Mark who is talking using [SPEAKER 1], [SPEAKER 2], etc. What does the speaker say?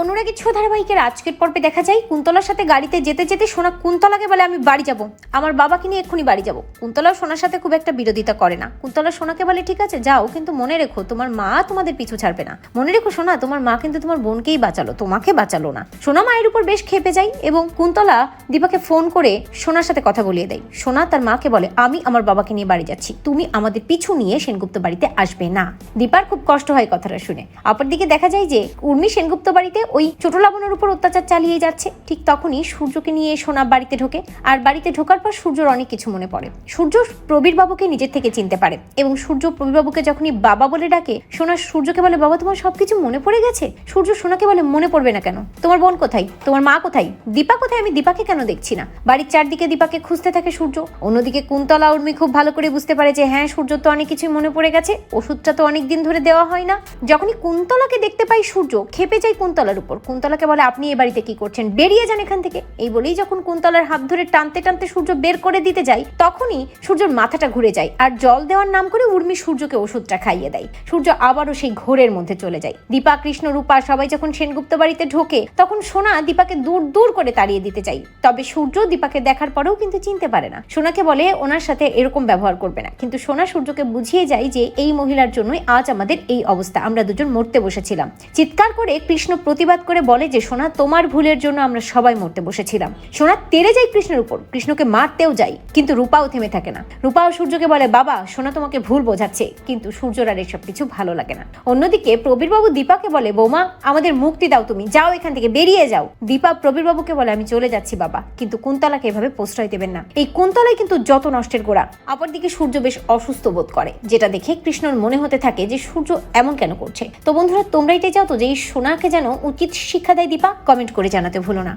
[SPEAKER 1] অনুরাগী ছো ধারাবাহিকের আজকের পর্বে দেখা যায় কুন্তলার সাথে গাড়িতে যেতে যেতে সোনা কুন্তলাকে বলে আমি বাড়ি যাব, আমার বাবাকে নিয়ে এক্ষুনি বাড়ি যাব। কুন্তলাও সোনার সাথে খুব একটা বিরোধিতা করে না। কুন্তলা সোনাকে বলে ঠিক আছে যাও, কিন্তু মনে রেখো তোমার মা তোমাদের পিছু ছাড়বে না। মনে রেখো সোনা, তোমার মা কিন্তু তোমার বোনকেই বাঁচালো, তোমাকে বাঁচালো না। সোনা মায়ের উপর বেশ ক্ষেপে যায় এবং কুন্তলা দীপাকে ফোন করে সোনার সাথে কথা বলিয়ে দেয়। সোনা তার মাকে বলে আমি আমার বাবাকে নিয়ে বাড়ি যাচ্ছি, তুমি আমাদের পিছু নিয়ে সেনগুপ্ত বাড়িতে আসবে না। দীপার খুব কষ্ট হয় কথাটা শুনে। অপরদিকে দেখা যায় যে উর্মি সেনগুপ্ত বাড়িতে ওই ছোট লাবণ্যর উপর অত্যাচার চালিয়ে যাচ্ছে। ঠিক তখনই সূর্যকে নিয়ে সোনা বাড়িতে ঢোকে, আর বাড়িতে ঢোকার পর সূর্যর অনেক কিছু মনে পড়ে। সূর্য প্রবীর বাবুকে নিজের থেকে চিনতে পারে এবং সূর্য প্রবীর বাবুকে যখনই বাবা বলে ডাকে, সোনা সূর্যকে বলে বাবা তোমার সবকিছু মনে পড়ে গেছে। সূর্য সোনাকে বলে মনে পড়বে না কেন, তোমার বোন কোথায়, তোমার মা কোথায়, দীপা কোথায়, আমি দীপাকে কেন দেখছি না। বাড়ির চারদিকে দীপাকে খুঁজতে থাকে সূর্য। অন্যদিকে কুন্তলা উর্মি খুব ভালো করে বুঝতে পারে যে হ্যাঁ সূর্য তো অনেক কিছুই মনে পড়ে গেছে, ওষুধটা তো অনেক দিন ধরে দেওয়া হয় না। যখনই কুন্তলাকে দেখতে পাই সূর্য খেপে যায় কুন্তলার উপর। কুন্তলাকে বলে আপনি এ বাড়িতে কি করছেন, বেরিয়ে যান এখান থেকে। এই বলেই যখন কুন্তলার হাত ধরে টানতে টানতে সূর্য বের করে দিতে যায়, তখনই সূর্যের মাথাটা ঘুরে যায় আর জল দেওয়ার নাম করে উর্মি সূর্যকে ওষুধটা খাইয়ে দেয়। সূর্য আবারও সেই ঘোরের মধ্যে চলে যায়। দীপা, কৃষ্ণ, রূপা সবাই যখন সেনগুপ্ত বাড়িতে ঢোকে, তখন সোনা দীপাকে দূর দূর করে তাড়িয়ে দিতে চাই। তবে সূর্য দীপাকে দেখার পরেও কিন্তু চিনতে পারে না। সোনাকে বলে ওনার সাথে এরকম ব্যবহার করবে না, কিন্তু সোনা সূর্যকে বুঝিয়ে যায় যে এই মহিলার জন্যই আজ আমাদের এই অবস্থা, আমরা দুজন মরতে বসেছিলাম। চিৎকার করে কৃষ্ণ প্রতিবাদ করে বলে যে সোনা তোমার ভুলের জন্য আমরা সবাই মরতে বসেছিলাম। সোনা তেড়ে যায় কৃষ্ণের উপর, কৃষ্ণকে মারতেও যায়, কিন্তু রূপাও থেমে থাকে না। রূপাও সূর্যকে বলে বাবা সোনা তোমাকে ভুল বোঝাচ্ছে, কিন্তু সূর্যর আর এসব কিছু ভালো লাগে না। অন্যদিকে প্রবীরবাবু দীপাকে বলে বৌমা আমাদের মুক্তি দাও, তুমি যাও এখান থেকে, বেরিয়ে যাও। দীপা প্রবীরবাবুকে বলে আমি চলে যাচ্ছি বাবা, কিন্তু কুন্তলাকে এভাবে প্রশ্রয় দেবেন না, এই কুন্তলাই কিন্তু যত নষ্টের গোড়া। অপরদিকে সূর্য বেশ অসুস্থ বোধ করে, যেটা দেখে কৃষ্ণর মনে হতে থাকে যে সূর্য এমন কেন করছে। তো বন্ধুরা তোমরা এটাই চাও তো যে এই সোনাকে যেন উচিত শিক্ষা দেয় দীপা? কমেন্ট করে জানাতে ভুলো না।